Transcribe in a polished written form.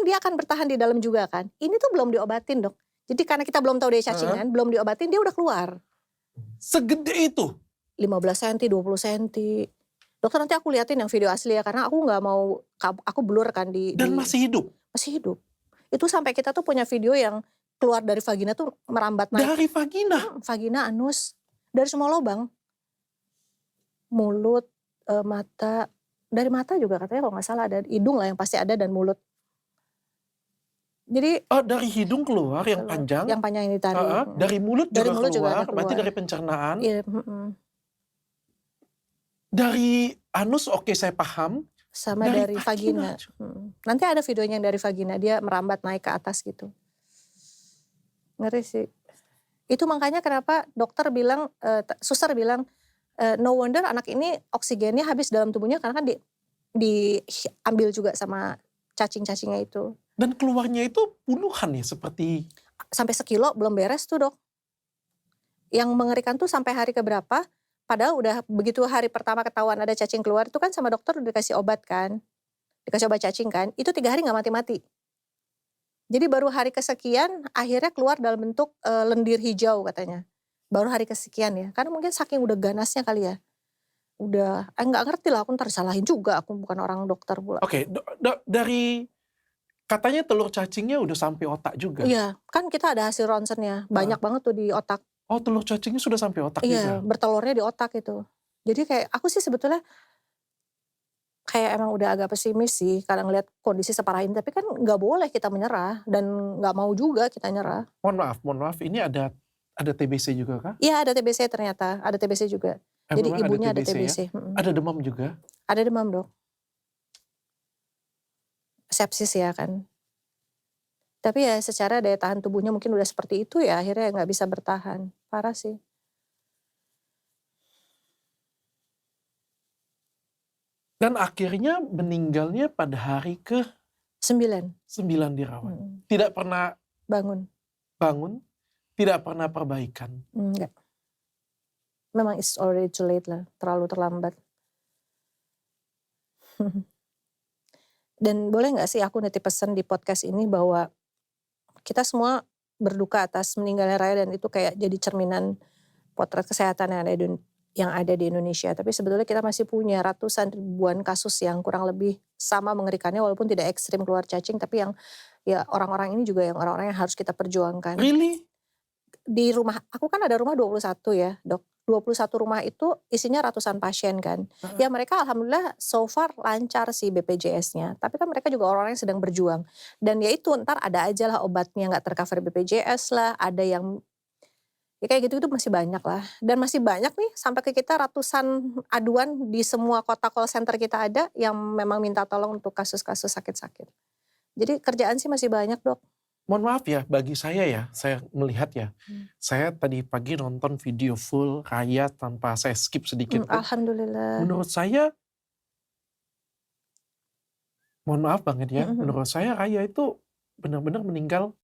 dia akan bertahan di dalam juga kan. Ini tuh belum diobatin Dok. Jadi karena kita belum tahu dia cacingan, belum diobatin dia udah keluar. Segede itu? 15 cm, 20 cm. Dokter nanti aku liatin yang video asli ya, karena aku nggak mau, aku blur kan Dan masih hidup? Masih hidup. Itu sampai kita tuh punya video yang keluar dari vagina tuh merambat naik. Dari vagina? Vagina, anus, dari semua lubang. Mulut, mata, dari mata juga katanya kalau nggak salah ada, hidung lah yang pasti ada dan mulut. Jadi dari hidung keluar yang panjang? Yang panjang yang ditarik. Dari mulut Dari juga mulut keluar, juga ada berarti keluar. dari pencernaan? Iya. Dari anus oke saya paham. Sama dari vagina. Nanti ada videonya yang dari vagina, dia merambat naik ke atas gitu. Ngeri sih. Itu makanya kenapa dokter bilang, suster bilang, no wonder anak ini oksigennya habis dalam tubuhnya karena kan diambil juga sama cacing-cacingnya itu. Dan keluarnya itu puluhan ya seperti? Sampai sekilo belum beres tuh Dok. Yang mengerikan tuh sampai hari keberapa, padahal udah begitu hari pertama ketahuan ada cacing keluar itu kan sama dokter udah dikasih obat kan. Dikasih obat cacing kan, itu 3 hari gak mati-mati. Jadi baru hari kesekian akhirnya keluar dalam bentuk lendir hijau katanya. Baru hari kesekian ya, karena mungkin saking udah ganasnya kali ya. Udah, nggak ngerti lah, aku ntar salahin juga, aku bukan orang dokter pula. Oke, dari katanya telur cacingnya udah sampai otak juga? Iya, kan kita ada hasil ronsennya, banyak banget tuh di otak. Oh, telur cacingnya sudah sampai otak juga? Iya, bertelurnya di otak itu. Jadi kayak aku sih sebetulnya kayak emang udah agak pesimis sih karena ngeliat kondisi separah ini, tapi kan nggak boleh kita menyerah dan nggak mau juga kita nyerah. Mohon maaf, ini ada TBC juga kah? Iya ada TBC ternyata, ada TBC juga. Jadi Memang ibunya ada TBC. TBC. Ya? Ada demam juga? Ada demam Dok. Sepsis ya kan. Tapi ya secara daya tahan tubuhnya mungkin udah seperti itu ya akhirnya nggak bisa bertahan. Parah sih. Dan akhirnya meninggalnya pada hari ke-9 dirawat. Tidak pernah bangun? Tidak pernah perbaikan? Enggak. Memang it's already too late lah, terlalu terlambat. Dan boleh gak sih aku nitip pesan di podcast ini bahwa kita semua berduka atas meninggalnya Raya dan itu kayak jadi cerminan potret kesehatan yang ada di Indonesia. Tapi sebetulnya kita masih punya ratusan ribuan kasus yang kurang lebih sama mengerikannya walaupun tidak ekstrim keluar cacing, tapi yang ya orang-orang ini juga yang orang-orang yang harus kita perjuangkan. Really? Di rumah, aku kan ada rumah 21 ya Dok. 21 rumah itu isinya ratusan pasien kan. Ya mereka alhamdulillah so far lancar sih BPJS-nya. Tapi kan mereka juga orang-orang yang sedang berjuang. Dan ya itu ntar ada aja lah obatnya gak tercover BPJS lah. Ada yang ya kayak gitu itu masih banyak lah. Dan masih banyak nih sampai ke kita ratusan aduan di semua kota call center kita ada yang memang minta tolong untuk kasus-kasus sakit-sakit. Jadi kerjaan sih masih banyak Dok. Mohon maaf ya, bagi saya ya, saya melihat ya, saya tadi pagi nonton video full Raya tanpa saya skip sedikit. Alhamdulillah. Menurut saya, mohon maaf banget ya, menurut saya Raya itu benar-benar meninggal